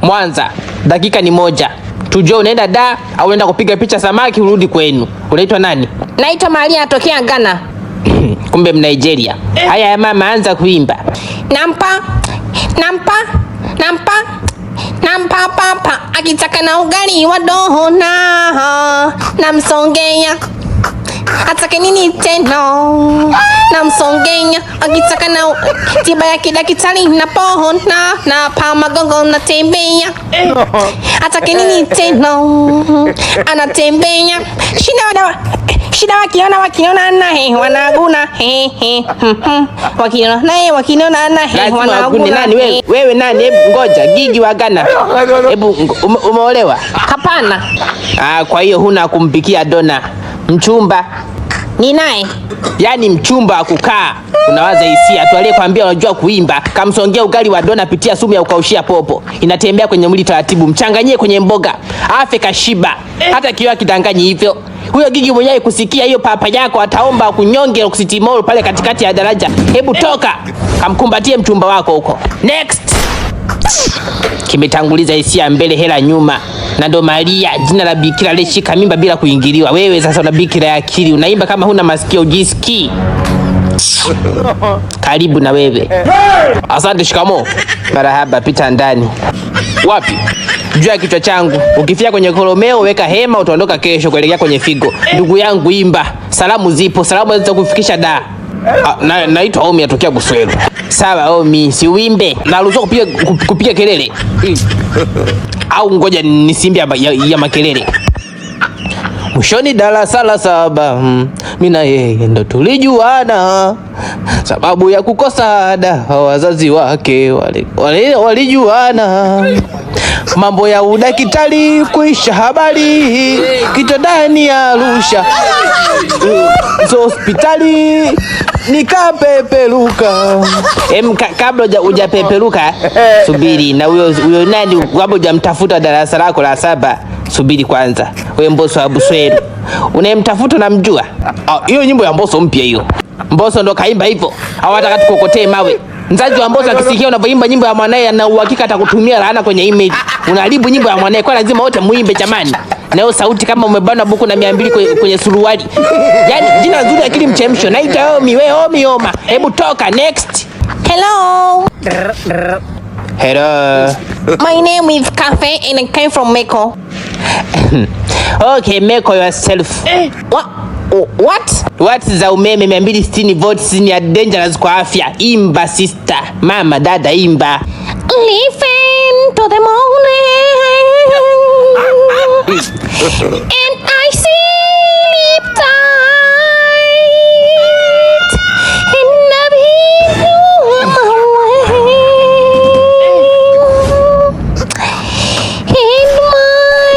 Mwanza, dakika ni 1. Tujue unaenda da au unaenda kupiga picha samaki urudi kwenu. Unaitwa nani? Naitwa Maria atokea Ghana. Kumbe Mnigeria. Haya mama, anza kuimba. Nampa papa akitaka na ugali wa dona namsongea atake nini tena namsongea akitaka na tiba ya kidaktari na pona na pa magongo na tembea atake nini tena anatembea shida wakiona naye wanaguna wakiona naye wanaguna. Nani wewe nani? Hebu ngoja, Gigi wa Ghana. Hebu umeolewa? Hapana. Kwa hiyo huna kumpikia dona. Mchumba ni naye. Yaani mchumba wa kukaa. Unawaza hisia tu, aliyekwambia unajua kuimba, kamsongea ugali wa dona, pitia sumu ya ukaushia popo. Inatembea kwenye mwili taratibu, mchanganyie kwenye mboga. Afe kashiba. Hata kiwa kidanganyi hivyo. Huyo Gigi mwenyewe kusikia hiyo papa yako ataomba kunyonge oksitimol pale katikati ya daraja. Hebu toka, kamkumbatie mchumba wako huko. Next. Kimetanguliza hisia mbele, hela nyuma. Na ndo Maria, jina la bikira aliyeshika mimba bila kuingiliwa. Wewe sasa una bikira ya akili, unaimba kama huna masikio, ujisikii. Karibu na wewe. Asante, shikamo. Marahaba, pita ndani. Wapi? Juu ya kichwa changu. Ukifia kwenye kolomeo weka hema, utaondoka kesho kuelekea kwenye figo. Ndugu yangu imba. Salamu zipo, salamu zitakufikisha da. Naitwa Omi atokea Buswelu. Sawa Omi, si uimbe. Naruhusiwa kupiga kelele. Au ngoja nisimbia ya makelele. Mwishoni darasa la 7, mimi na yeye ndo tulijuana. Sababu ya kukosa ada, wazazi wake walijuana. Mambo ya udakitari kuisha habari, kitandani Arusha. Hospitali nikapeperuka. Kabla hujapeperuka, subiri. Na huyo nani kabla hujamtafuta darasa lako la 7, subiri kwanza. Wewe Mbosso wa Buswelu, unayemtafuta unamjua? Hiyo nyimbo ya Mbosso mpya hiyo. Mbosso ndo kaimba hivyo. Hawataka tukokotee mawe. Mzazi wa Mbosso akisikia unavyoimba nyimbo ya mwanae na uhakika atakutumia laana kwenye email. Unaharibu nyimbo ya mwanae, kwa lazima wote muimbe jamani. Na hiyo sauti kama umebana buku na 200 kwenye suruali. Yaani jina nzuri akili mchemsho. Naita Omi, wewe Omi Oma. Hebu toka. Next. Hello. Hello. My name is Cafe and I came from Meko. Okay, Meko yourself. What za umeme 260 volts ni dangerous kwa afya. Imba sister. Mama, dada imba. Living to the morning and I sleep tight and I be on my way in my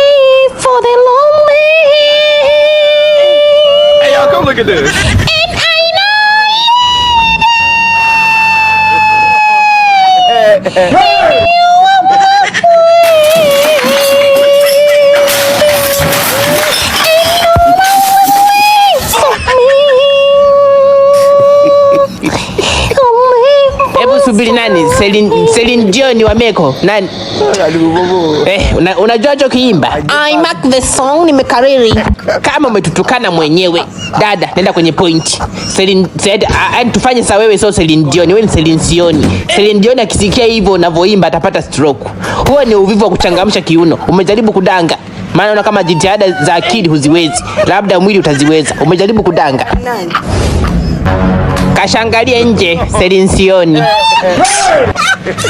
for the lonely. Hey y'all, come look at this. And I know subiri nani? Celine Dion wa Meko. Nani? Unajua hicho kiimba? I mark the song nimekariri. Kama umetutukana mwenyewe. Dada, nenda kwenye point. Tufanye sawa, wewe sio Celine Dion, wewe ni Celine Sioni. Celine Dion akisikia hivyo unavyoimba atapata stroke. Huo ni uvivu wa kuchangamsha kiuno. Umejaribu kudanga. Maana una kama jitihada za akili huziwezi. Labda mwili utaziweza. Umejaribu kudanga. Nani? Kashangalia nje, Celine Sioni.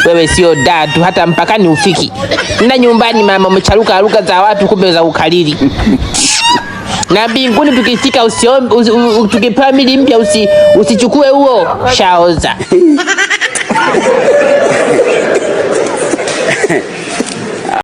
Wewe sio dadu, hata mpakani ufiki. Nenda nyumbani mama, umecharuka lugha za watu kumbe za ukalili. Na mbinguni tukifika usiombe, tukipewa mili mpya usichukue huo. Shaoza.